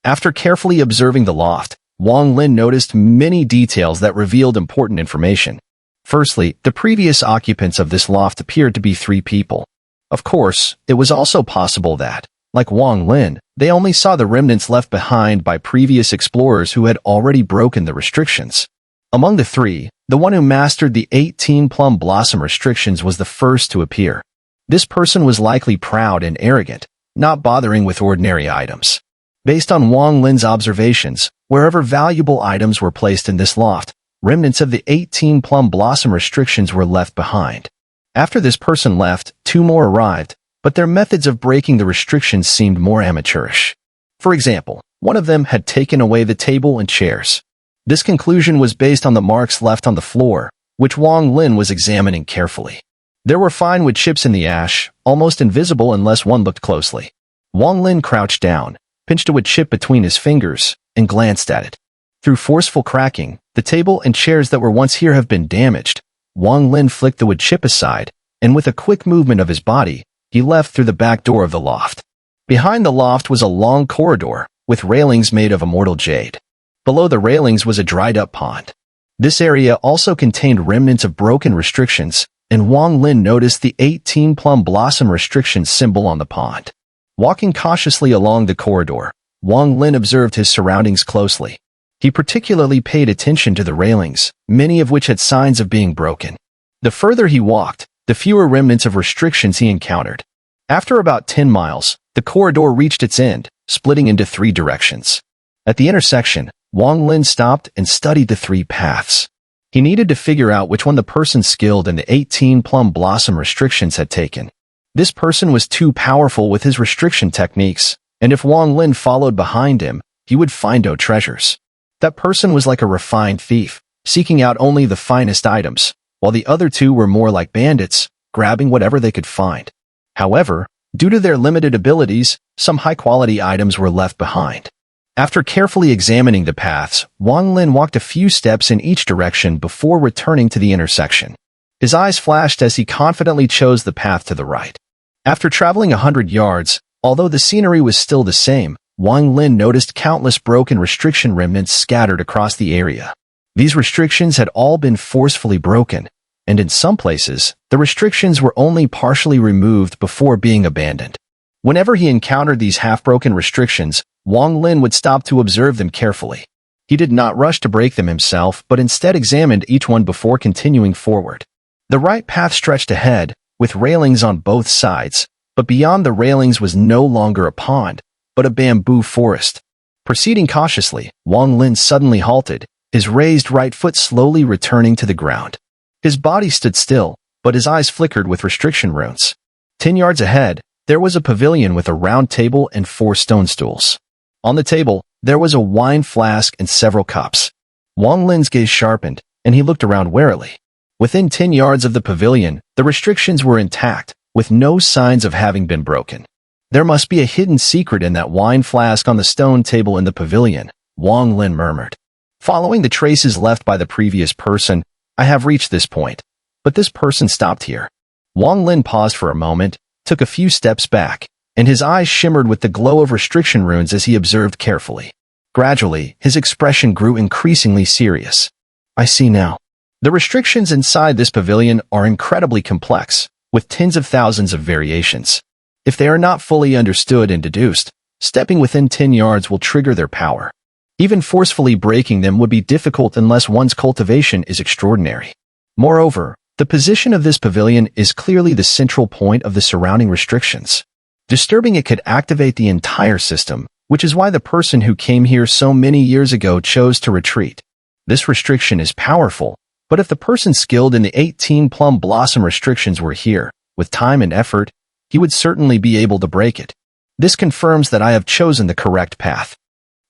After carefully observing the loft, Wang Lin noticed many details that revealed important information. Firstly, the previous occupants of this loft appeared to be 3 people. Of course, it was also possible that, like Wang Lin, they only saw the remnants left behind by previous explorers who had already broken the restrictions. Among the 3, the one who mastered the 18 plum blossom restrictions was the first to appear. This person was likely proud and arrogant, not bothering with ordinary items. Based on Wang Lin's observations, wherever valuable items were placed in this loft, remnants of the 18 plum blossom restrictions were left behind. After this person left, 2 more arrived, but their methods of breaking the restrictions seemed more amateurish. For example, one of them had taken away the table and chairs. This conclusion was based on the marks left on the floor, which Wang Lin was examining carefully. There were fine wood chips in the ash, almost invisible unless one looked closely. Wang Lin crouched down, pinched a wood chip between his fingers, and glanced at it. Through forceful cracking, the table and chairs that were once here have been damaged. Wang Lin flicked the wood chip aside, and with a quick movement of his body, he left through the back door of the loft. Behind the loft was a long corridor, with railings made of immortal jade. Below the railings was a dried-up pond. This area also contained remnants of broken restrictions, and Wang Lin noticed the 18 plum blossom restriction symbol on the pond. Walking cautiously along the corridor, Wang Lin observed his surroundings closely. He particularly paid attention to the railings, many of which had signs of being broken. The further he walked, the fewer remnants of restrictions he encountered. After about 10 miles, the corridor reached its end, splitting into 3 directions. At the intersection, Wang Lin stopped and studied the 3 paths. He needed to figure out which one the person skilled in the 18 plum blossom restrictions had taken. This person was too powerful with his restriction techniques, and if Wang Lin followed behind him, he would find no treasures. That person was like a refined thief, seeking out only the finest items, while the other 2 were more like bandits, grabbing whatever they could find. However, due to their limited abilities, some high-quality items were left behind. After carefully examining the paths, Wang Lin walked a few steps in each direction before returning to the intersection. His eyes flashed as he confidently chose the path to the right. After traveling 100 yards, although the scenery was still the same, Wang Lin noticed countless broken restriction remnants scattered across the area. These restrictions had all been forcefully broken, and in some places, the restrictions were only partially removed before being abandoned. Whenever he encountered these half-broken restrictions, Wang Lin would stop to observe them carefully. He did not rush to break them himself, but instead examined each one before continuing forward. The right path stretched ahead, with railings on both sides, but beyond the railings was no longer a pond, but a bamboo forest. Proceeding cautiously, Wang Lin suddenly halted, his raised right foot slowly returning to the ground. His body stood still, but his eyes flickered with restriction runes. 10 yards ahead, there was a pavilion with a round table and 4 stone stools. On the table, there was a wine flask and several cups. Wang Lin's gaze sharpened, and he looked around warily. Within 10 yards of the pavilion, the restrictions were intact, with no signs of having been broken. There must be a hidden secret in that wine flask on the stone table in the pavilion, Wang Lin murmured. Following the traces left by the previous person, I have reached this point, but this person stopped here. Wang Lin paused for a moment, took a few steps back, and his eyes shimmered with the glow of restriction runes as he observed carefully. Gradually, his expression grew increasingly serious. I see now. The restrictions inside this pavilion are incredibly complex, with tens of thousands of variations. If they are not fully understood and deduced, stepping within 10 yards will trigger their power. Even forcefully breaking them would be difficult unless one's cultivation is extraordinary. Moreover, the position of this pavilion is clearly the central point of the surrounding restrictions. Disturbing it could activate the entire system, which is why the person who came here so many years ago chose to retreat. This restriction is powerful, but if the person skilled in the 18 plum blossom restrictions were here, with time and effort, he would certainly be able to break it. This confirms that I have chosen the correct path.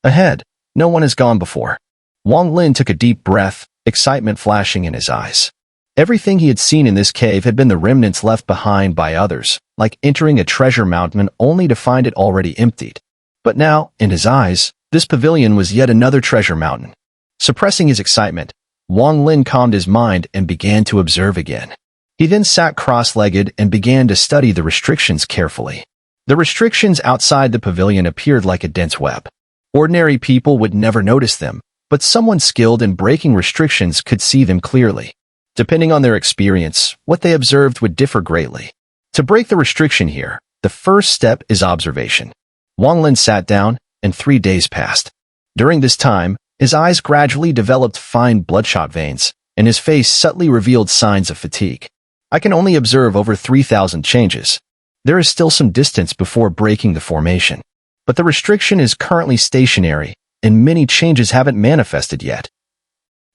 Ahead, no one has gone before. Wang Lin took a deep breath, excitement flashing in his eyes. Everything he had seen in this cave had been the remnants left behind by others, like entering a treasure mountain only to find it already emptied. But now, in his eyes, this pavilion was yet another treasure mountain. Suppressing his excitement, Wang Lin calmed his mind and began to observe again. He then sat cross-legged and began to study the restrictions carefully. The restrictions outside the pavilion appeared like a dense web. Ordinary people would never notice them, but someone skilled in breaking restrictions could see them clearly. Depending on their experience, what they observed would differ greatly. To break the restriction here, the first step is observation. Wang Lin sat down, and 3 days passed. During this time, his eyes gradually developed fine bloodshot veins, and his face subtly revealed signs of fatigue. I can only observe over 3,000 changes. There is still some distance before breaking the formation. But the restriction is currently stationary, and many changes haven't manifested yet.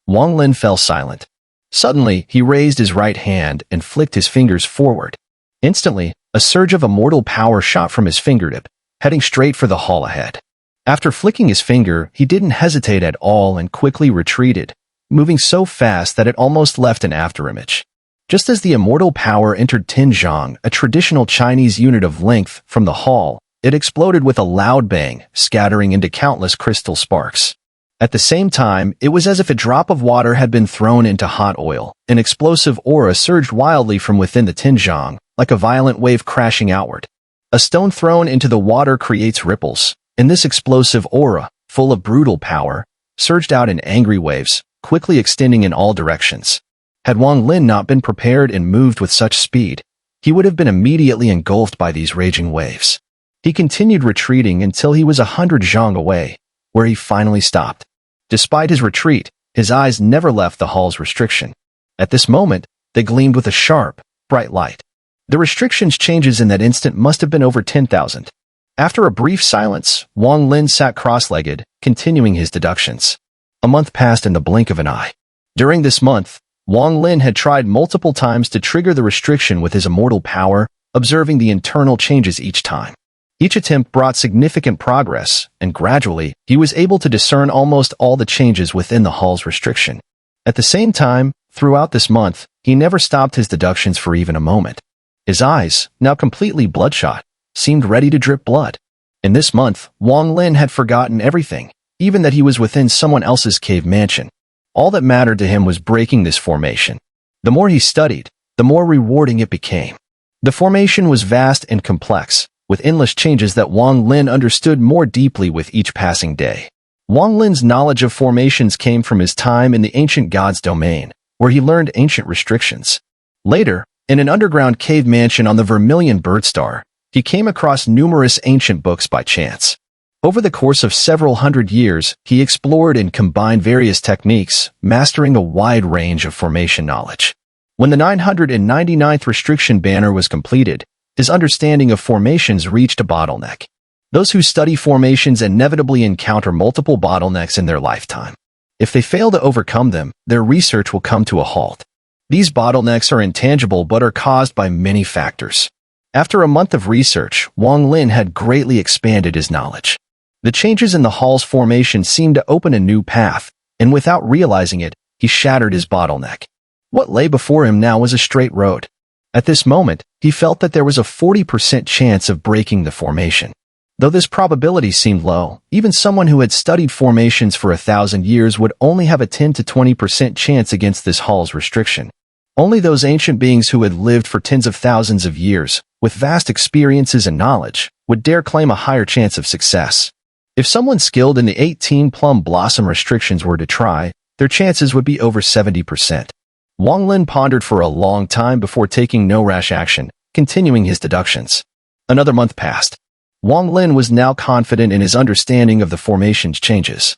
Wang Lin fell silent. Suddenly, he raised his right hand and flicked his fingers forward. Instantly, a surge of immortal power shot from his fingertip, heading straight for the hall ahead. After flicking his finger, he didn't hesitate at all and quickly retreated, moving so fast that it almost left an afterimage. Just as the immortal power entered Tinzhong, a traditional Chinese unit of length, from the hall, it exploded with a loud bang, scattering into countless crystal sparks. At the same time, it was as if a drop of water had been thrown into hot oil. An explosive aura surged wildly from within the Tinzhong, like a violent wave crashing outward. A stone thrown into the water creates ripples, and this explosive aura, full of brutal power, surged out in angry waves, quickly extending in all directions. Had Wang Lin not been prepared and moved with such speed, he would have been immediately engulfed by these raging waves. He continued retreating until he was 100 zhang away, where he finally stopped. Despite his retreat, his eyes never left the hall's restriction. At this moment, they gleamed with a sharp, bright light. The restriction's changes in that instant must have been over 10,000. After a brief silence, Wang Lin sat cross-legged, continuing his deductions. A month passed in the blink of an eye. During this month, Wang Lin had tried multiple times to trigger the restriction with his immortal power, observing the internal changes each time. Each attempt brought significant progress, and gradually, he was able to discern almost all the changes within the hall's restriction. At the same time, throughout this month, he never stopped his deductions for even a moment. His eyes, now completely bloodshot, seemed ready to drip blood. In this month, Wang Lin had forgotten everything, even that he was within someone else's cave mansion. All that mattered to him was breaking this formation. The more he studied, the more rewarding it became. The formation was vast and complex, with endless changes that Wang Lin understood more deeply with each passing day. Wang Lin's knowledge of formations came from his time in the ancient god's domain, where he learned ancient restrictions. Later, in an underground cave mansion on the Vermilion Bird Star, he came across numerous ancient books by chance. Over the course of several hundred years, he explored and combined various techniques, mastering a wide range of formation knowledge. When the 999th restriction banner was completed, his understanding of formations reached a bottleneck. Those who study formations inevitably encounter multiple bottlenecks in their lifetime. If they fail to overcome them, their research will come to a halt. These bottlenecks are intangible but are caused by many factors. After a month of research, Wang Lin had greatly expanded his knowledge. The changes in the hall's formation seemed to open a new path, and without realizing it, he shattered his bottleneck. What lay before him now was a straight road. At this moment, he felt that there was a 40% chance of breaking the formation. Though this probability seemed low, even someone who had studied formations for 1,000 years would only have a 10 to 20% chance against this hall's restriction. Only those ancient beings who had lived for tens of thousands of years, with vast experiences and knowledge, would dare claim a higher chance of success. If someone skilled in the 18 plum blossom restrictions were to try, their chances would be over 70%. Wang Lin pondered for a long time before taking no rash action, continuing his deductions. Another month passed. Wang Lin was now confident in his understanding of the formation's changes.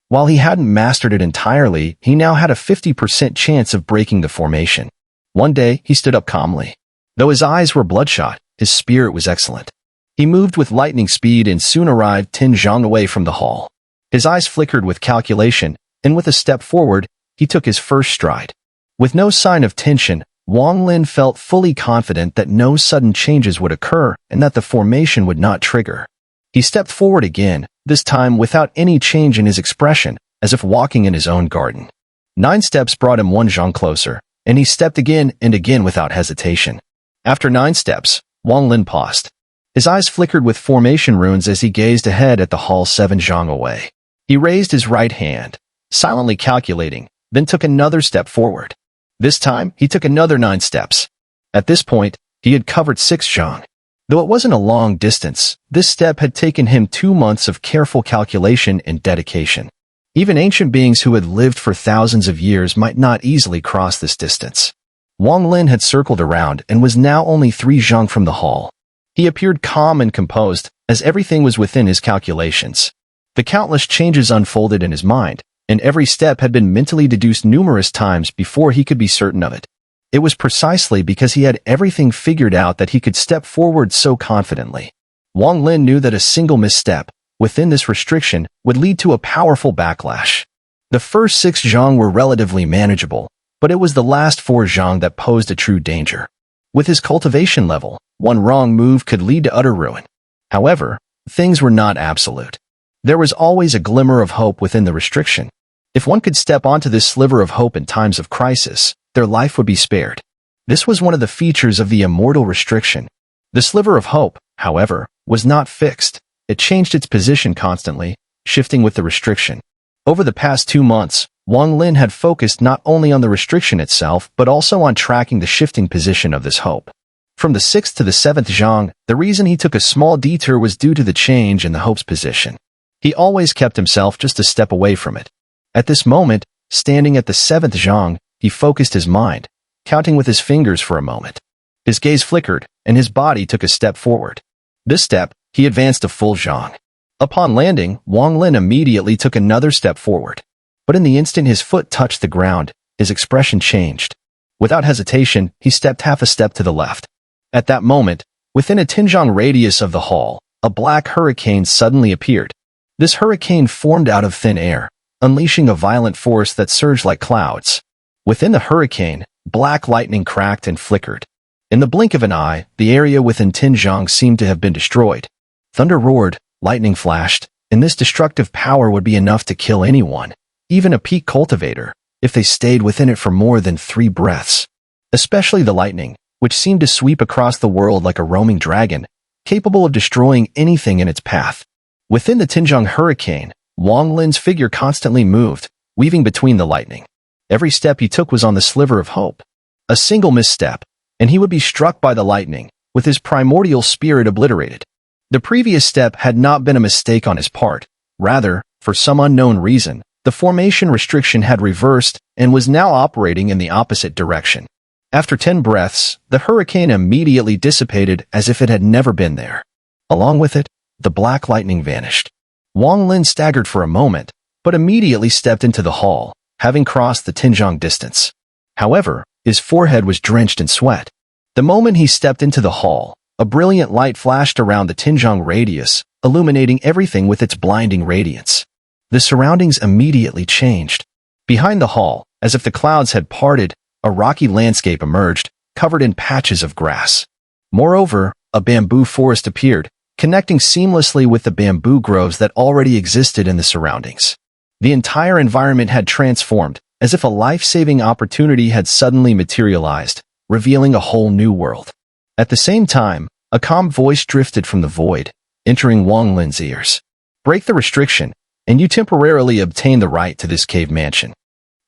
While he hadn't mastered it entirely, he now had a 50% chance of breaking the formation. One day, he stood up calmly. Though his eyes were bloodshot, his spirit was excellent. He moved with lightning speed and soon arrived 10 zhang away from the hall. His eyes flickered with calculation, and with a step forward, he took his first stride. With no sign of tension, Wang Lin felt fully confident that no sudden changes would occur and that the formation would not trigger. He stepped forward again, this time without any change in his expression, as if walking in his own garden. 9 steps brought him 1 zhang closer, and he stepped again and again without hesitation. After 9 steps, Wang Lin paused. His eyes flickered with formation runes as he gazed ahead at the hall 7 zhang away. He raised his right hand, silently calculating, then took another step forward. This time, he took another 9 steps. At this point, he had covered 6 zhang. Though it wasn't a long distance, this step had taken him 2 months of careful calculation and dedication. Even ancient beings who had lived for thousands of years might not easily cross this distance. Wang Lin had circled around and was now only 3 zhang from the hall. He appeared calm and composed, as everything was within his calculations. The countless changes unfolded in his mind, and every step had been mentally deduced numerous times before he could be certain of it. It was precisely because he had everything figured out that he could step forward so confidently. Wang Lin knew that a single misstep within this restriction would lead to a powerful backlash. The first 6 zhang were relatively manageable, but it was the last 4 zhang that posed a true danger. With his cultivation level, one wrong move could lead to utter ruin. However, things were not absolute. There was always a glimmer of hope within the restriction. If one could step onto this sliver of hope in times of crisis, their life would be spared. This was one of the features of the immortal restriction. The sliver of hope, however, was not fixed. It changed its position constantly, shifting with the restriction. Over the past 2 months, Wang Lin had focused not only on the restriction itself but also on tracking the shifting position of this hope. From the 6th to the 7th zhang, the reason he took a small detour was due to the change in the hope's position. He always kept himself just a step away from it. At this moment, standing at the 7th zhang, he focused his mind, counting with his fingers for a moment. His gaze flickered, and his body took a step forward. This step, he advanced a full zhang. Upon landing, Wang Lin immediately took another step forward. But in the instant his foot touched the ground, his expression changed. Without hesitation, he stepped half a step to the left. At that moment, within a 10 zhang radius of the hall, a black hurricane suddenly appeared. This hurricane formed out of thin air, unleashing a violent force that surged like clouds. Within the hurricane, black lightning cracked and flickered. In the blink of an eye, the area within 10 zhang seemed to have been destroyed. Thunder roared, lightning flashed, and this destructive power would be enough to kill anyone, even a peak cultivator, if they stayed within it for more than 3 breaths. Especially the lightning, which seemed to sweep across the world like a roaming dragon, capable of destroying anything in its path. Within the 10 zhang hurricane, Wang Lin's figure constantly moved, weaving between the lightning. Every step he took was on the sliver of hope. A single misstep, and he would be struck by the lightning, with his primordial spirit obliterated. The previous step had not been a mistake on his part. Rather, for some unknown reason, the formation restriction had reversed and was now operating in the opposite direction. After 10 breaths, the hurricane immediately dissipated as if it had never been there. Along with it, the black lightning vanished. Wang Lin staggered for a moment, but immediately stepped into the hall, having crossed the 10 zhang distance. However, his forehead was drenched in sweat. The moment he stepped into the hall, a brilliant light flashed around the 10 zhang radius, illuminating everything with its blinding radiance. The surroundings immediately changed. Behind the hall, as if the clouds had parted, a rocky landscape emerged, covered in patches of grass. Moreover, a bamboo forest appeared, connecting seamlessly with the bamboo groves that already existed in the surroundings. The entire environment had transformed, as if a life-saving opportunity had suddenly materialized, revealing a whole new world. At the same time, a calm voice drifted from the void, entering Wang Lin's ears. Break the restriction, and you temporarily obtain the right to this cave mansion.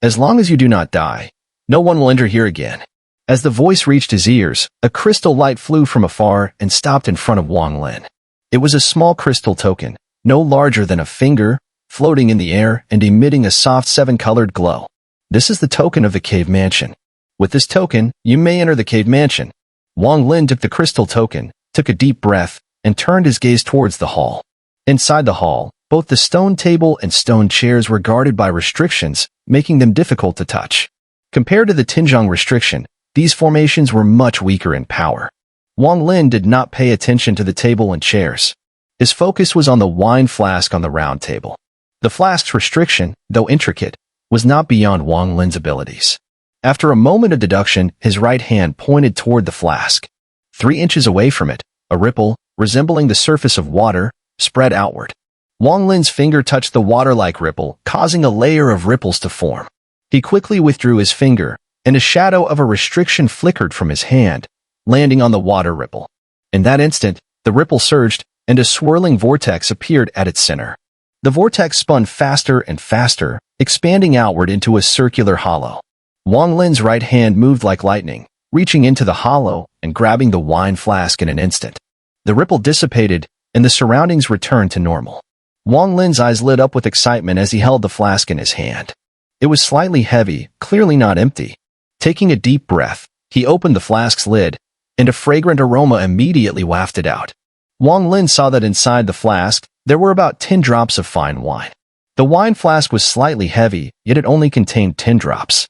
As long as you do not die, no one will enter here again. As the voice reached his ears, a crystal light flew from afar and stopped in front of Wang Lin. It was a small crystal token, no larger than a finger, floating in the air and emitting a soft 7-colored glow. This is the token of the cave mansion. With this token, you may enter the cave mansion. Wang Lin took the crystal token, took a deep breath, and turned his gaze towards the hall. Inside the hall, both the stone table and stone chairs were guarded by restrictions, making them difficult to touch. Compared to the 10 zhang restriction, these formations were much weaker in power. Wang Lin did not pay attention to the table and chairs. His focus was on the wine flask on the round table. The flask's restriction, though intricate, was not beyond Wang Lin's abilities. After a moment of deduction, his right hand pointed toward the flask. 3 inches away from it, a ripple, resembling the surface of water, spread outward. Wang Lin's finger touched the water-like ripple, causing a layer of ripples to form. He quickly withdrew his finger, and a shadow of a restriction flickered from his hand, landing on the water ripple. In that instant, the ripple surged, and a swirling vortex appeared at its center. The vortex spun faster and faster, expanding outward into a circular hollow. Wang Lin's right hand moved like lightning, reaching into the hollow and grabbing the wine flask in an instant. The ripple dissipated, and the surroundings returned to normal. Wang Lin's eyes lit up with excitement as he held the flask in his hand. It was slightly heavy, clearly not empty. Taking a deep breath, he opened the flask's lid, and a fragrant aroma immediately wafted out. Wang Lin saw that inside the flask, there were about 10 drops of fine wine. The wine flask was slightly heavy, yet it only contained 10 drops.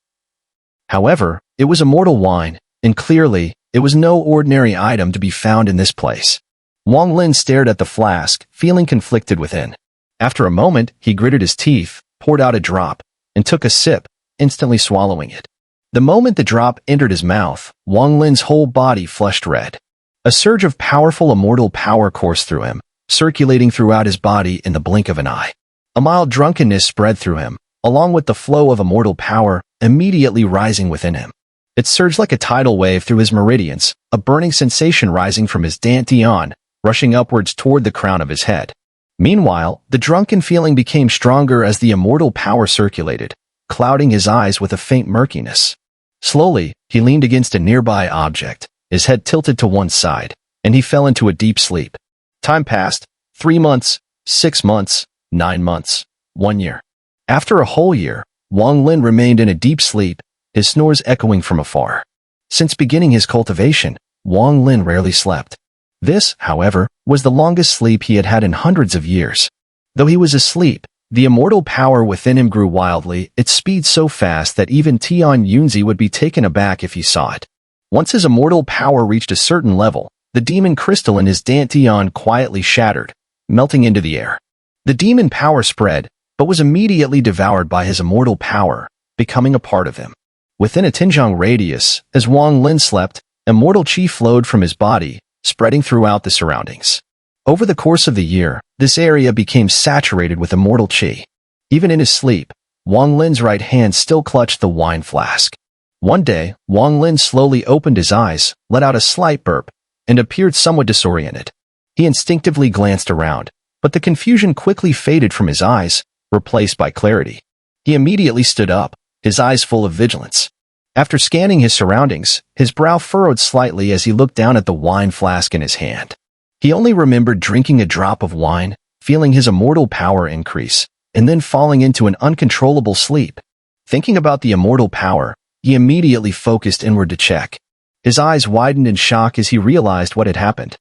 However, it was immortal wine, and clearly, it was no ordinary item to be found in this place. Wang Lin stared at the flask, feeling conflicted within. After a moment, he gritted his teeth, poured out a drop, and took a sip, instantly swallowing it. The moment the drop entered his mouth, Wang Lin's whole body flushed red. A surge of powerful immortal power coursed through him, circulating throughout his body in the blink of an eye. A mild drunkenness spread through him, along with the flow of immortal power immediately rising within him. It surged like a tidal wave through his meridians, a burning sensation rising from his dantian, rushing upwards toward the crown of his head. Meanwhile, the drunken feeling became stronger as the immortal power circulated, clouding his eyes with a faint murkiness. Slowly, he leaned against a nearby object, his head tilted to one side, and he fell into a deep sleep. Time passed, 3 months, 6 months, 9 months, 1 year. After a whole year, Wang Lin remained in a deep sleep, his snores echoing from afar. Since beginning his cultivation, Wang Lin rarely slept. This, however, was the longest sleep he had had in hundreds of years. Though he was asleep, the immortal power within him grew wildly, its speed so fast that even Tian Yunzi would be taken aback if he saw it. Once his immortal power reached a certain level, the demon crystal in his dantian quietly shattered, melting into the air. The demon power spread, but was immediately devoured by his immortal power, becoming a part of him. Within a Tinjiang radius, as Wang Lin slept, immortal qi flowed from his body, spreading throughout the surroundings. Over the course of the year, this area became saturated with immortal qi. Even in his sleep, Wang Lin's right hand still clutched the wine flask. One day, Wang Lin slowly opened his eyes, let out a slight burp, and appeared somewhat disoriented. He instinctively glanced around, but the confusion quickly faded from his eyes, replaced by clarity. He immediately stood up, his eyes full of vigilance. After scanning his surroundings, his brow furrowed slightly as he looked down at the wine flask in his hand. He only remembered drinking a drop of wine, feeling his immortal power increase, and then falling into an uncontrollable sleep. Thinking about the immortal power, he immediately focused inward to check. His eyes widened in shock as he realized what had happened.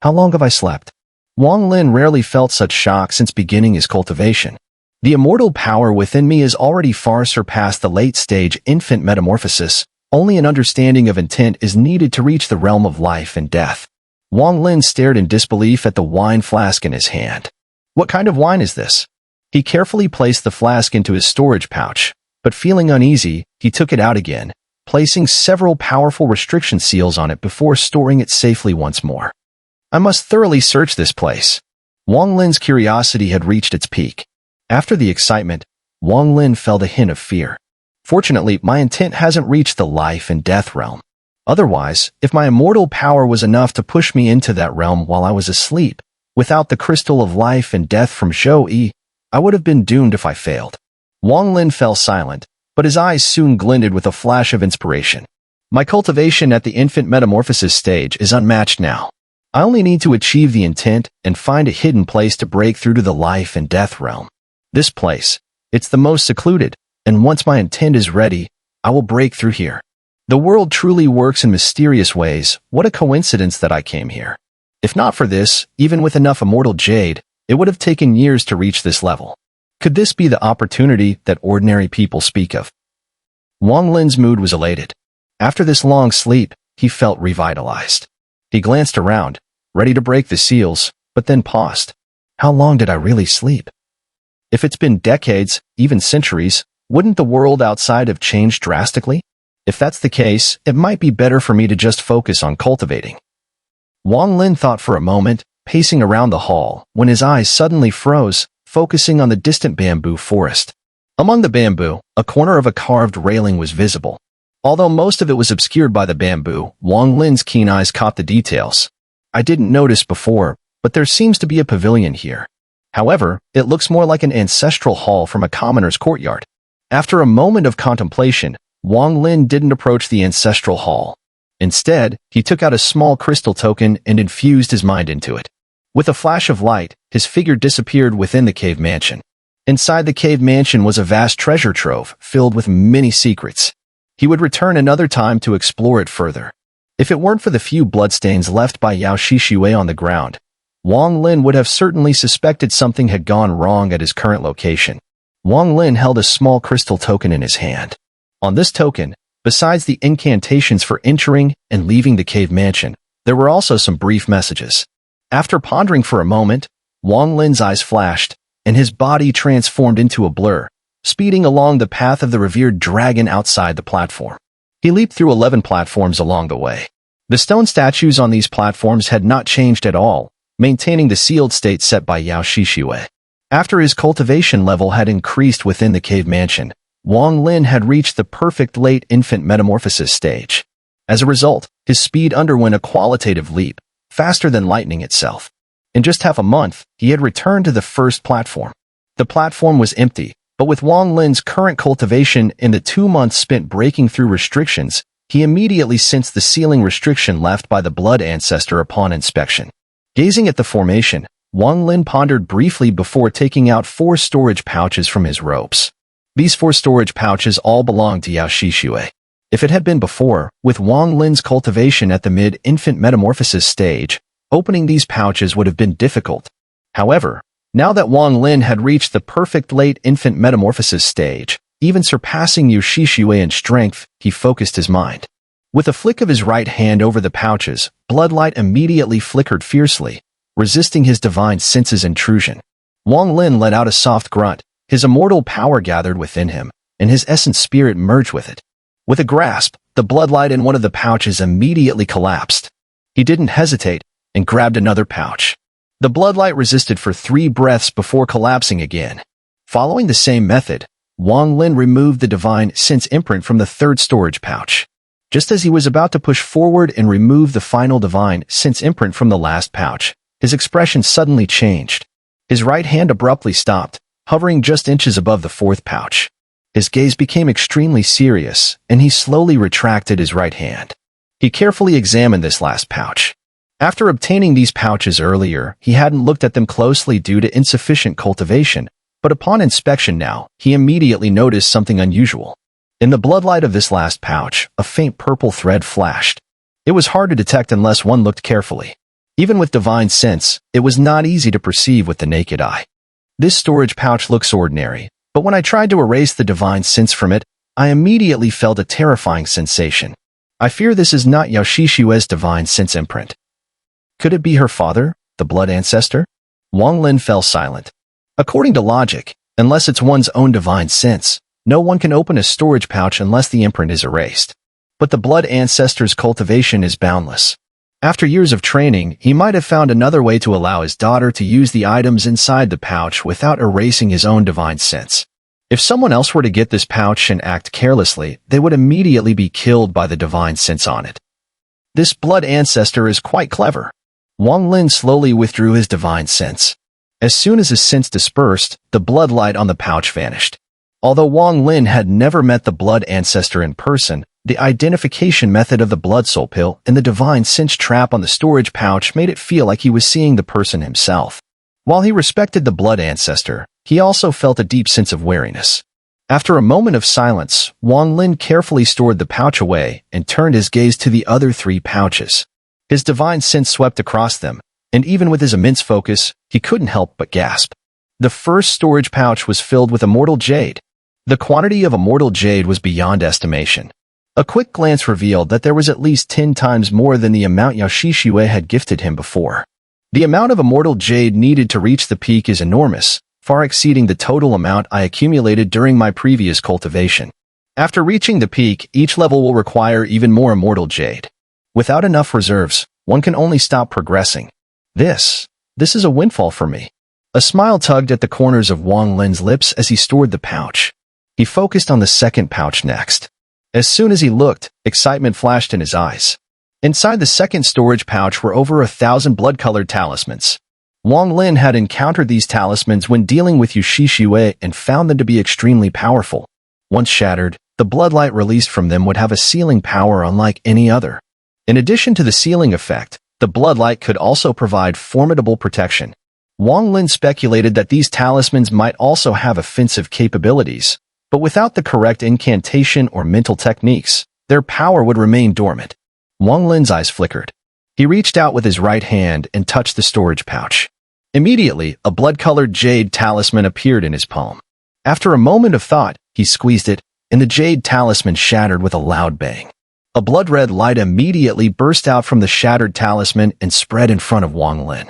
How long have I slept? Wang Lin rarely felt such shock since beginning his cultivation. The immortal power within me has already far surpassed the late-stage infant metamorphosis. Only an understanding of intent is needed to reach the realm of life and death. Wang Lin stared in disbelief at the wine flask in his hand. What kind of wine is this? He carefully placed the flask into his storage pouch, but feeling uneasy, he took it out again, placing several powerful restriction seals on it before storing it safely once more. I must thoroughly search this place. Wang Lin's curiosity had reached its peak. After the excitement, Wang Lin felt a hint of fear. Fortunately, my intent hasn't reached the life and death realm. Otherwise, if my immortal power was enough to push me into that realm while I was asleep, without the crystal of life and death from Zhou, I would have been doomed if I failed. Wang Lin fell silent, but his eyes soon glinted with a flash of inspiration. My cultivation at the infant metamorphosis stage is unmatched now. I only need to achieve the intent and find a hidden place to break through to the life and death realm. This place, it's the most secluded, and once my intent is ready, I will break through here. The world truly works in mysterious ways. What a coincidence that I came here. If not for this, even with enough immortal jade, it would have taken years to reach this level. Could this be the opportunity that ordinary people speak of? Wang Lin's mood was elated. After this long sleep, he felt revitalized. He glanced around, ready to break the seals, but then paused. How long did I really sleep? If it's been decades, even centuries, wouldn't the world outside have changed drastically? If that's the case, it might be better for me to just focus on cultivating. Wang Lin thought for a moment, pacing around the hall, when his eyes suddenly froze, focusing on the distant bamboo forest. Among the bamboo, a corner of a carved railing was visible. Although most of it was obscured by the bamboo, Wang Lin's keen eyes caught the details. I didn't notice before, but there seems to be a pavilion here. However, it looks more like an ancestral hall from a commoner's courtyard. After a moment of contemplation, Wang Lin didn't approach the ancestral hall. Instead, he took out a small crystal token and infused his mind into it. With a flash of light, his figure disappeared within the cave mansion. Inside the cave mansion was a vast treasure trove filled with many secrets. He would return another time to explore it further. If it weren't for the few bloodstains left by Yao Shishiwei on the ground, Wang Lin would have certainly suspected something had gone wrong at his current location. Wang Lin held a small crystal token in his hand. On this token, besides the incantations for entering and leaving the cave mansion, there were also some brief messages. After pondering for a moment, Wang Lin's eyes flashed, and his body transformed into a blur, speeding along the path of the revered dragon outside the platform. He leaped through 11 platforms along the way. The stone statues on these platforms had not changed at all, maintaining the sealed state set by Yao Shishiwei. After his cultivation level had increased within the cave mansion, Wang Lin had reached the perfect late infant metamorphosis stage. As a result, his speed underwent a qualitative leap, faster than lightning itself. In just half a month, he had returned to the first platform. The platform was empty, but with Wang Lin's current cultivation in the 2 months spent breaking through restrictions, he immediately sensed the ceiling restriction left by the blood ancestor upon inspection. Gazing at the formation, Wang Lin pondered briefly before taking out 4 storage pouches from his ropes. These 4 storage pouches all belonged to Yao Shishiwei. If it had been before, with Wang Lin's cultivation at the mid-infant metamorphosis stage, opening these pouches would have been difficult. However, now that Wang Lin had reached the perfect late infant metamorphosis stage, even surpassing Yao Shishiwei in strength, he focused his mind. With a flick of his right hand over the pouches, bloodlight immediately flickered fiercely, resisting his divine sense's intrusion. Wang Lin let out a soft grunt, his immortal power gathered within him, and his essence spirit merged with it. With a grasp, the bloodlight in one of the pouches immediately collapsed. He didn't hesitate, and grabbed another pouch. The bloodlight resisted for 3 breaths before collapsing again. Following the same method, Wang Lin removed the divine sense imprint from the 3rd storage pouch. Just as he was about to push forward and remove the final divine sense imprint from the last pouch, his expression suddenly changed. His right hand abruptly stopped, hovering just inches above the 4th pouch. His gaze became extremely serious, and he slowly retracted his right hand. He carefully examined this last pouch. After obtaining these pouches earlier, he hadn't looked at them closely due to insufficient cultivation, but upon inspection now, he immediately noticed something unusual. In the bloodlight of this last pouch, a faint purple thread flashed. It was hard to detect unless one looked carefully. Even with divine sense, it was not easy to perceive with the naked eye. This storage pouch looks ordinary, but when I tried to erase the divine sense from it, I immediately felt a terrifying sensation. I fear this is not Yao Shishiwei's divine sense imprint. Could it be her father, the blood ancestor? Wang Lin fell silent. According to logic, unless it's one's own divine sense, no one can open a storage pouch unless the imprint is erased. But the blood ancestor's cultivation is boundless. After years of training, he might have found another way to allow his daughter to use the items inside the pouch without erasing his own divine sense. If someone else were to get this pouch and act carelessly, they would immediately be killed by the divine sense on it. This blood ancestor is quite clever. Wang Lin slowly withdrew his divine sense. As soon as his sense dispersed, the bloodlight on the pouch vanished. Although Wang Lin had never met the blood ancestor in person, the identification method of the blood soul pill and the divine sense trap on the storage pouch made it feel like he was seeing the person himself. While he respected the blood ancestor, he also felt a deep sense of wariness. After a moment of silence, Wang Lin carefully stored the pouch away and turned his gaze to the other 3 pouches. His divine sense swept across them, and even with his immense focus, he couldn't help but gasp. The first storage pouch was filled with immortal jade. The quantity of immortal jade was beyond estimation. A quick glance revealed that there was at least 10 times more than the amount Yao Shishiwei had gifted him before. The amount of immortal jade needed to reach the peak is enormous, far exceeding the total amount I accumulated during my previous cultivation. After reaching the peak, each level will require even more immortal jade. Without enough reserves, one can only stop progressing. This is a windfall for me. A smile tugged at the corners of Wang Lin's lips as he stored the pouch. He focused on the 2nd pouch next. As soon as he looked, excitement flashed in his eyes. Inside the 2nd storage pouch were over 1,000 blood-colored talismans. Wang Lin had encountered these talismans when dealing with Yao Shishiwei and found them to be extremely powerful. Once shattered, the bloodlight released from them would have a sealing power unlike any other. In addition to the sealing effect, the bloodlight could also provide formidable protection. Wang Lin speculated that these talismans might also have offensive capabilities, but without the correct incantation or mental techniques, their power would remain dormant. Wang Lin's eyes flickered. He reached out with his right hand and touched the storage pouch. Immediately, a blood-colored jade talisman appeared in his palm. After a moment of thought, he squeezed it, and the jade talisman shattered with a loud bang. A blood-red light immediately burst out from the shattered talisman and spread in front of Wang Lin.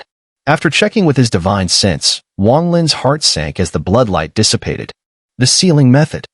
After checking with his divine sense, Wang Lin's heart sank as the bloodlight dissipated. The sealing method.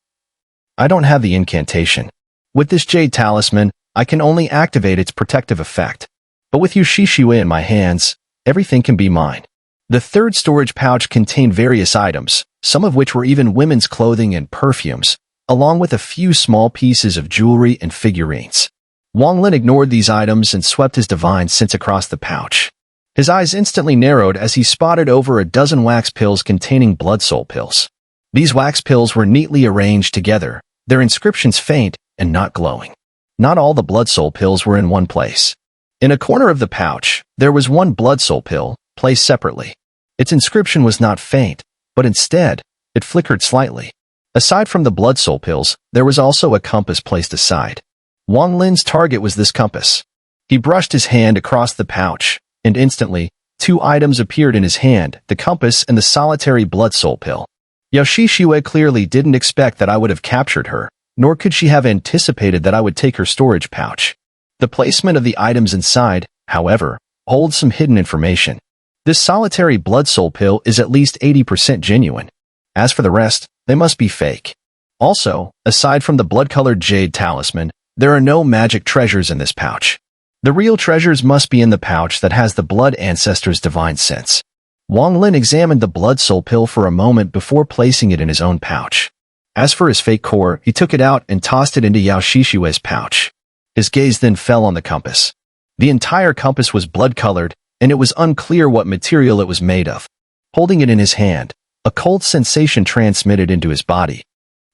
I don't have the incantation. With this jade talisman, I can only activate its protective effect. But with Yushishue in my hands, everything can be mine. The third storage pouch contained various items, some of which were even women's clothing and perfumes, along with a few small pieces of jewelry and figurines. Wang Lin ignored these items and swept his divine sense across the pouch. His eyes instantly narrowed as he spotted over a dozen wax pills containing blood soul pills. These wax pills were neatly arranged together, their inscriptions faint and not glowing. Not all the blood soul pills were in one place. In a corner of the pouch, there was one blood soul pill, placed separately. Its inscription was not faint, but instead, it flickered slightly. Aside from the blood soul pills, there was also a compass placed aside. Wang Lin's target was this compass. He brushed his hand across the pouch, and instantly, two items appeared in his hand, the compass and the solitary blood soul pill. Yushishue clearly didn't expect that I would have captured her, nor could she have anticipated that I would take her storage pouch. The placement of the items inside, however, holds some hidden information. This solitary blood soul pill is at least 80% genuine. As for the rest, they must be fake. Also, aside from the blood-colored jade talisman, there are no magic treasures in this pouch. The real treasures must be in the pouch that has the blood ancestor's divine sense. Wang Lin examined the blood soul pill for a moment before placing it in his own pouch. As for his fake core, he took it out and tossed it into Yushishue's pouch. His gaze then fell on the compass. The entire compass was blood-colored, and it was unclear what material it was made of. Holding it in his hand, a cold sensation transmitted into his body.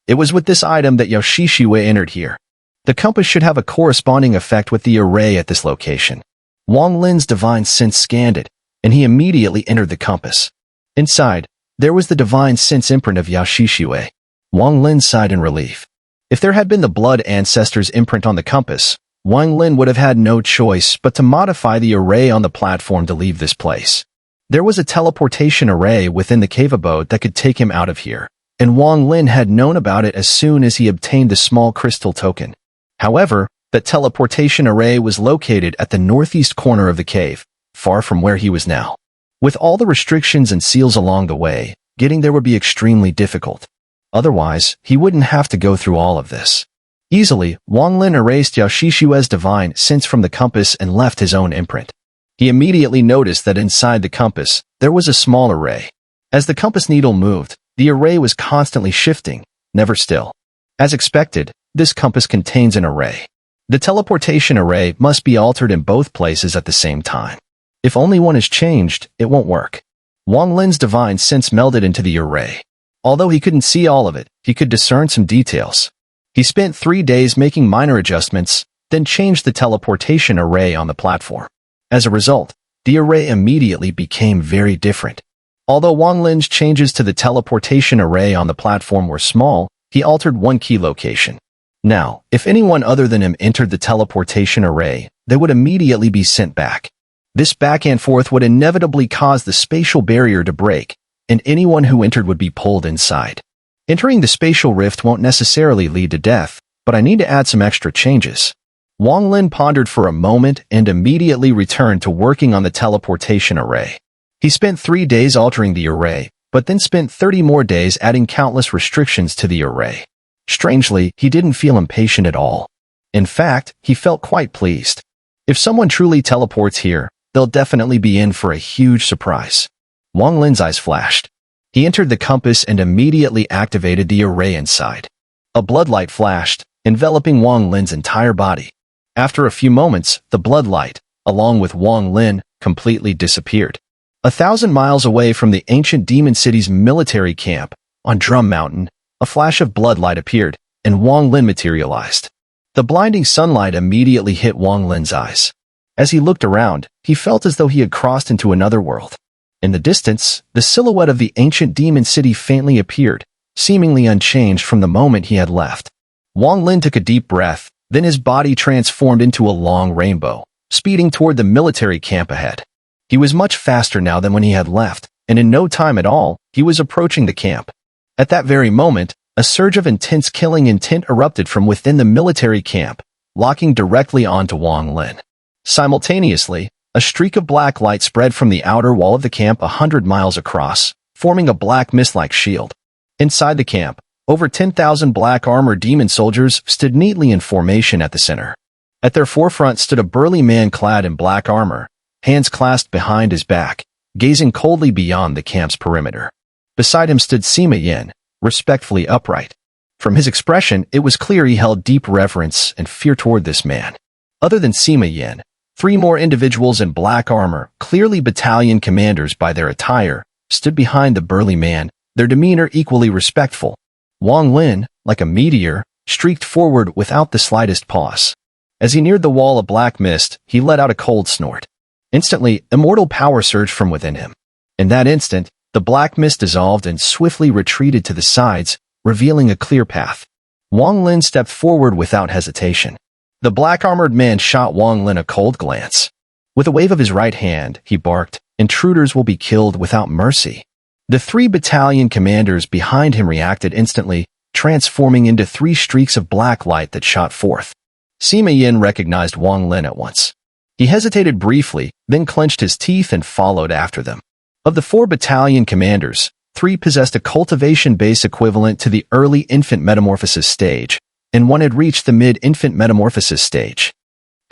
It was with this item that Yushishue entered here. The compass should have a corresponding effect with the array at this location. Wang Lin's divine sense scanned it, and he immediately entered the compass. Inside, there was the divine sense imprint of Yushishue. Wang Lin sighed in relief. If there had been the blood ancestor's imprint on the compass, Wang Lin would have had no choice but to modify the array on the platform to leave this place. There was a teleportation array within the cave abode that could take him out of here, and Wang Lin had known about it as soon as he obtained the small crystal token. However, that teleportation array was located at the northeast corner of the cave, far from where he was now. With all the restrictions and seals along the way, getting there would be extremely difficult. Otherwise, he wouldn't have to go through all of this. Easily, Wang Lin erased Yushishue's divine sense from the compass and left his own imprint. He immediately noticed that inside the compass, there was a small array. As the compass needle moved, the array was constantly shifting, never still. As expected, this compass contains an array. The teleportation array must be altered in both places at the same time. If only one is changed, it won't work. Wang Lin's divine sense melded into the array. Although he couldn't see all of it, he could discern some details. He spent 3 days making minor adjustments, then changed the teleportation array on the platform. As a result, the array immediately became very different. Although Wang Lin's changes to the teleportation array on the platform were small, he altered one key location. Now, if anyone other than him entered the teleportation array, they would immediately be sent back. This back and forth would inevitably cause the spatial barrier to break, and anyone who entered would be pulled inside. Entering the spatial rift won't necessarily lead to death, but I need to add some extra changes. Wang Lin pondered for a moment and immediately returned to working on the teleportation array. He spent 3 days altering the array, but then spent 30 more days adding countless restrictions to the array. Strangely, he didn't feel impatient at all. In fact, he felt quite pleased. If someone truly teleports here, they'll definitely be in for a huge surprise. Wang Lin's eyes flashed. He entered the compass and immediately activated the array inside. A bloodlight flashed, enveloping Wang Lin's entire body. After a few moments, the bloodlight, along with Wang Lin, completely disappeared. 1,000 miles away from the ancient demon city's military camp, on Drum Mountain, a flash of bloodlight appeared, and Wang Lin materialized. The blinding sunlight immediately hit Wang Lin's eyes. As he looked around, he felt as though he had crossed into another world. In the distance, the silhouette of the ancient demon city faintly appeared, seemingly unchanged from the moment he had left. Wang Lin took a deep breath, then his body transformed into a long rainbow, speeding toward the military camp ahead. He was much faster now than when he had left, and in no time at all, he was approaching the camp. At that very moment, a surge of intense killing intent erupted from within the military camp, locking directly onto Wang Lin. Simultaneously, a streak of black light spread from the outer wall of the camp 100 miles across, forming a black mist-like shield. Inside the camp, over 10,000 black-armored demon soldiers stood neatly in formation at the center. At their forefront stood a burly man clad in black armor, hands clasped behind his back, gazing coldly beyond the camp's perimeter. Beside him stood Sima Yin, respectfully upright. From his expression, it was clear he held deep reverence and fear toward this man. Other than Sima Yin, 3 more individuals in black armor, clearly battalion commanders by their attire, stood behind the burly man, their demeanor equally respectful. Wang Lin, like a meteor, streaked forward without the slightest pause. As he neared the wall of black mist, he let out a cold snort. Instantly, immortal power surged from within him. In that instant, the black mist dissolved and swiftly retreated to the sides, revealing a clear path. Wang Lin stepped forward without hesitation. The black-armored man shot Wang Lin a cold glance. With a wave of his right hand, he barked, "Intruders will be killed without mercy." The 3 battalion commanders behind him reacted instantly, transforming into 3 streaks of black light that shot forth. Sima Yin recognized Wang Lin at once. He hesitated briefly, then clenched his teeth and followed after them. Of the 4 battalion commanders, 3 possessed a cultivation base equivalent to the early infant metamorphosis stage, and 1 had reached the mid-infant metamorphosis stage.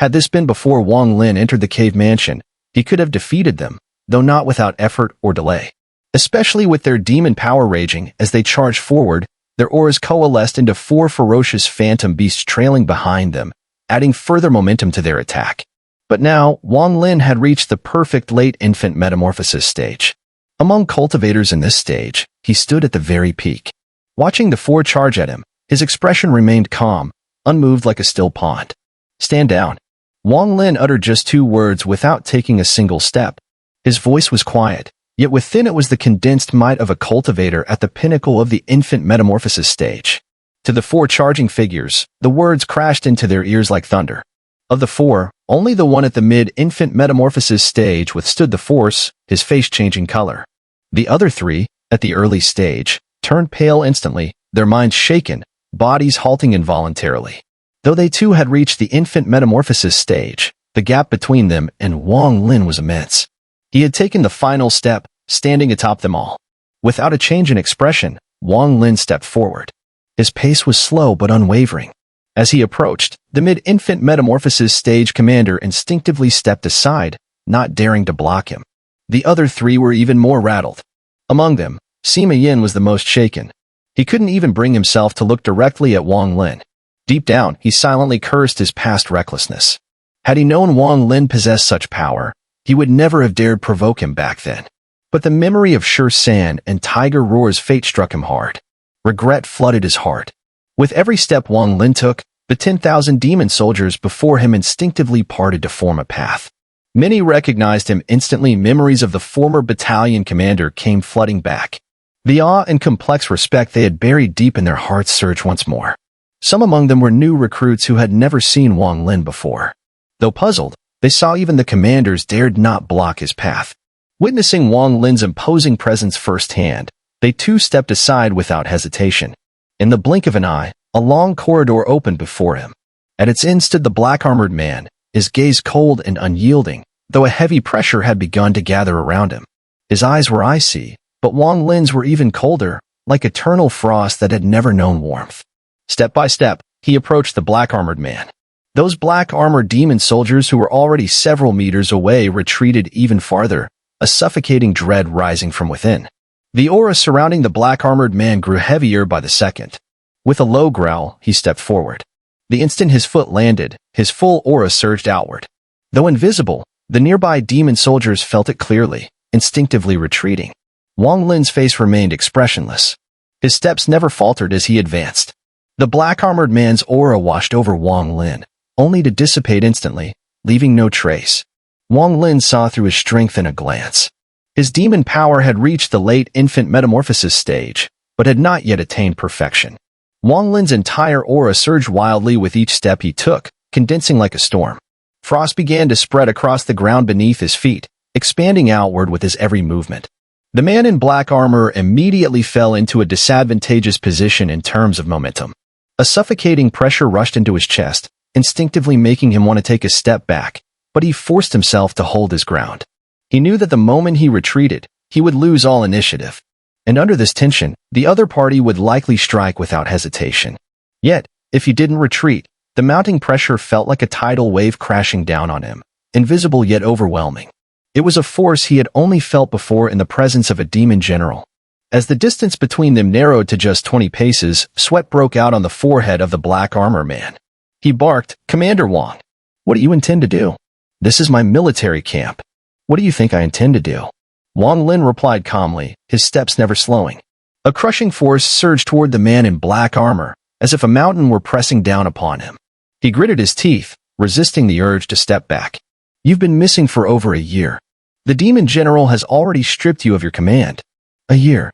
Had this been before Wang Lin entered the cave mansion, he could have defeated them, though not without effort or delay. Especially with their demon power raging as they charged forward, their auras coalesced into 4 ferocious phantom beasts trailing behind them, adding further momentum to their attack. But now, Wang Lin had reached the perfect late infant metamorphosis stage. Among cultivators in this stage, he stood at the very peak. Watching the 4 charge at him, his expression remained calm, unmoved like a still pond. "Stand down." Wang Lin uttered just 2 words without taking a single step. His voice was quiet, yet within it was the condensed might of a cultivator at the pinnacle of the infant metamorphosis stage. To the 4 charging figures, the words crashed into their ears like thunder. Of the 4, only the one at the mid-infant metamorphosis stage withstood the force, his face changing color. The other 3, at the early stage, turned pale instantly, their minds shaken, bodies halting involuntarily. Though they too had reached the infant metamorphosis stage, the gap between them and Wang Lin was immense. He had taken the final step, standing atop them all. Without a change in expression, Wang Lin stepped forward. His pace was slow but unwavering. As he approached, the mid-infant metamorphosis stage commander instinctively stepped aside, not daring to block him. The other 3 were even more rattled. Among them, Sima Yin was the most shaken. He couldn't even bring himself to look directly at Wang Lin. Deep down, he silently cursed his past recklessness. Had he known Wang Lin possessed such power, he would never have dared provoke him back then. But the memory of Sher San and Tiger Roar's fate struck him hard. Regret flooded his heart. With every step Wang Lin took, the 10,000 demon soldiers before him instinctively parted to form a path. Many recognized him instantly. Memories of the former battalion commander came flooding back. The awe and complex respect they had buried deep in their hearts surged once more. Some among them were new recruits who had never seen Wang Lin before. Though puzzled, they saw even the commanders dared not block his path. Witnessing Wang Lin's imposing presence firsthand, they too stepped aside without hesitation. In the blink of an eye, a long corridor opened before him. At its end stood the black-armored man, his gaze cold and unyielding, though a heavy pressure had begun to gather around him. His eyes were icy, but Wang Lin's were even colder, like eternal frost that had never known warmth. Step by step, he approached the black-armored man. Those black-armored demon soldiers who were already several meters away retreated even farther, a suffocating dread rising from within. The aura surrounding the black-armored man grew heavier by the second. With a low growl, he stepped forward. The instant his foot landed, his full aura surged outward. Though invisible, the nearby demon soldiers felt it clearly, instinctively retreating. Wang Lin's face remained expressionless. His steps never faltered as he advanced. The black-armored man's aura washed over Wang Lin, only to dissipate instantly, leaving no trace. Wang Lin saw through his strength in a glance. His demon power had reached the late infant metamorphosis stage, but had not yet attained perfection. Wang Lin's entire aura surged wildly with each step he took, condensing like a storm. Frost began to spread across the ground beneath his feet, expanding outward with his every movement. The man in black armor immediately fell into a disadvantageous position in terms of momentum. A suffocating pressure rushed into his chest, instinctively making him want to take a step back, but he forced himself to hold his ground. He knew that the moment he retreated, he would lose all initiative. And under this tension, the other party would likely strike without hesitation. Yet, if he didn't retreat, the mounting pressure felt like a tidal wave crashing down on him, invisible yet overwhelming. It was a force he had only felt before in the presence of a demon general. As the distance between them narrowed to just 20 paces, sweat broke out on the forehead of the black armor man. He barked, "Commander Wang, what do you intend to do? This is my military camp. What do you think I intend to do?" Wang Lin replied calmly, his steps never slowing. A crushing force surged toward the man in black armor, as if a mountain were pressing down upon him. He gritted his teeth, resisting the urge to step back. "You've been missing for over a year. The demon general has already stripped you of your command." "A year?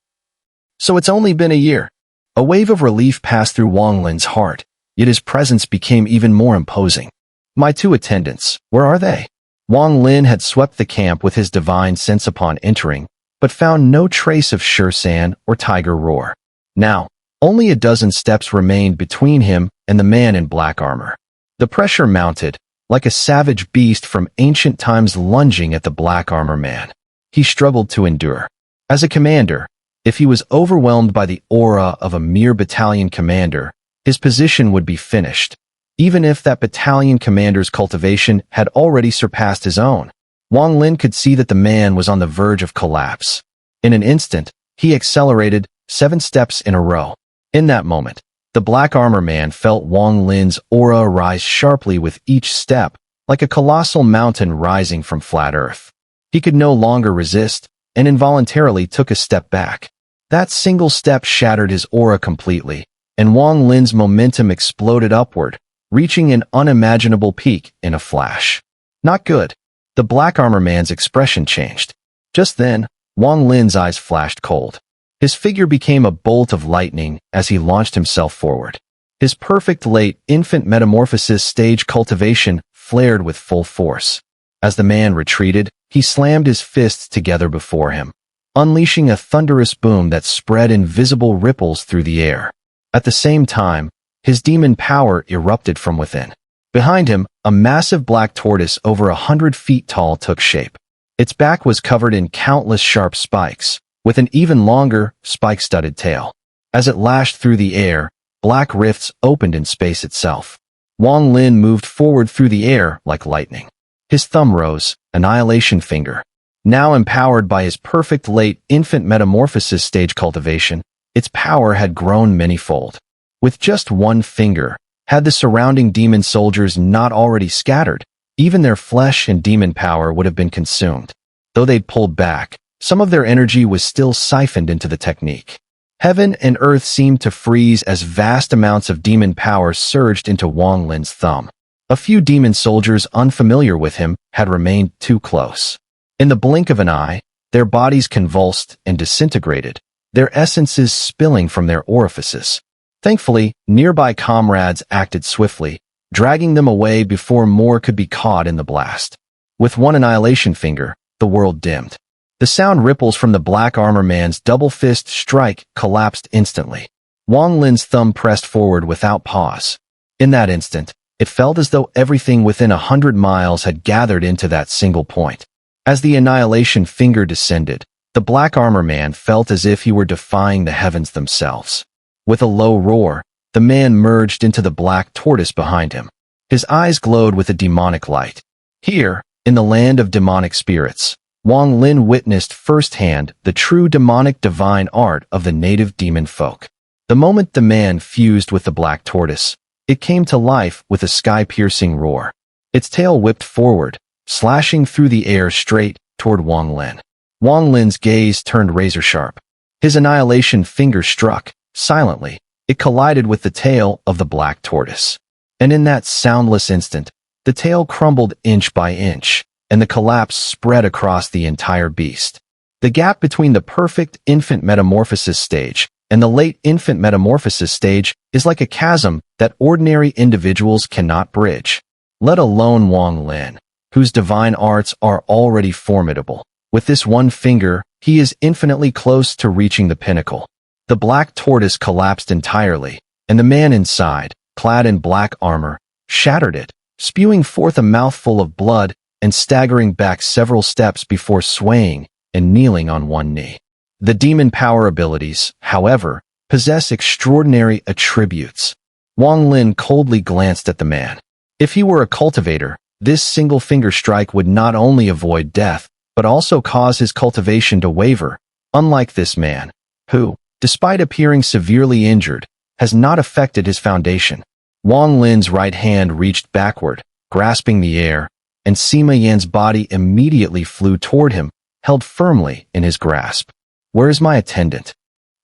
So it's only been a year." A wave of relief passed through Wang Lin's heart, yet his presence became even more imposing. "My two attendants, where are they?" Wang Lin had swept the camp with his divine sense upon entering, but found no trace of Shursan or Tiger Roar. Now, only a dozen steps remained between him and the man in black armor. The pressure mounted, like a savage beast from ancient times lunging at the black armor man. He struggled to endure. As a commander, if he was overwhelmed by the aura of a mere battalion commander, his position would be finished, even if that battalion commander's cultivation had already surpassed his own. Wang Lin could see that the man was on the verge of collapse. In an instant, he accelerated 7 steps in a row. In that moment, the black armor man felt Wang Lin's aura rise sharply with each step, like a colossal mountain rising from flat earth. He could no longer resist, and involuntarily took a step back. That single step shattered his aura completely, and Wang Lin's momentum exploded upward, reaching an unimaginable peak in a flash. Not good. The black armor man's expression changed. Just then, Wang Lin's eyes flashed cold. His figure became a bolt of lightning as he launched himself forward. His perfect late infant metamorphosis stage cultivation flared with full force. As the man retreated, he slammed his fists together before him, unleashing a thunderous boom that spread invisible ripples through the air. At the same time, his demon power erupted from within. Behind him, a massive black tortoise over 100 feet tall took shape. Its back was covered in countless sharp spikes, with an even longer, spike-studded tail. As it lashed through the air, black rifts opened in space itself. Wang Lin moved forward through the air like lightning. His thumb rose, Annihilation finger. Now empowered by his perfect late infant metamorphosis stage cultivation, its power had grown manyfold. With just one finger, had the surrounding demon soldiers not already scattered, even their flesh and demon power would have been consumed. Though they'd pulled back, some of their energy was still siphoned into the technique. Heaven and earth seemed to freeze as vast amounts of demon power surged into Wang Lin's thumb. A few demon soldiers unfamiliar with him had remained too close. In the blink of an eye, their bodies convulsed and disintegrated, their essences spilling from their orifices. Thankfully, nearby comrades acted swiftly, dragging them away before more could be caught in the blast. With one Annihilation finger, the world dimmed. The sound ripples from the black armor man's double fist strike collapsed instantly. Wang Lin's thumb pressed forward without pause. In that instant, it felt as though everything within 100 miles had gathered into that single point. As the Annihilation finger descended, the black armor man felt as if he were defying the heavens themselves. With a low roar, the man merged into the black tortoise behind him. His eyes glowed with a demonic light. Here, in the land of demonic spirits, Wang Lin witnessed firsthand the true demonic divine art of the native demon folk. The moment the man fused with the black tortoise, it came to life with a sky-piercing roar. Its tail whipped forward, slashing through the air straight toward Wang Lin. Wang Lin's gaze turned razor-sharp. His Annihilation finger struck, silently, It collided with the tail of the black tortoise. And in that soundless instant, the tail crumbled inch by inch, and the collapse spread across the entire beast. The gap between the perfect infant metamorphosis stage and the late infant metamorphosis stage is like a chasm that ordinary individuals cannot bridge, let alone Wang Lin, whose divine arts are already formidable. With this one finger, he is infinitely close to reaching the pinnacle. The black tortoise collapsed entirely, and the man inside, clad in black armor, shattered it, spewing forth a mouthful of blood and staggering back several steps before swaying and kneeling on one knee. The demon power abilities, however, possess extraordinary attributes. Wang Lin coldly glanced at the man. If he were a cultivator, this single finger strike would not only avoid death, but also cause his cultivation to waver, unlike this man, who, despite appearing severely injured, has not affected his foundation. Wang Lin's right hand reached backward, grasping the air, and Sima Yan's body immediately flew toward him, held firmly in his grasp. "Where is my attendant?"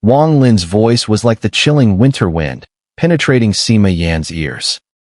Wang Lin's voice was like the chilling winter wind, penetrating Sima Yan's ears.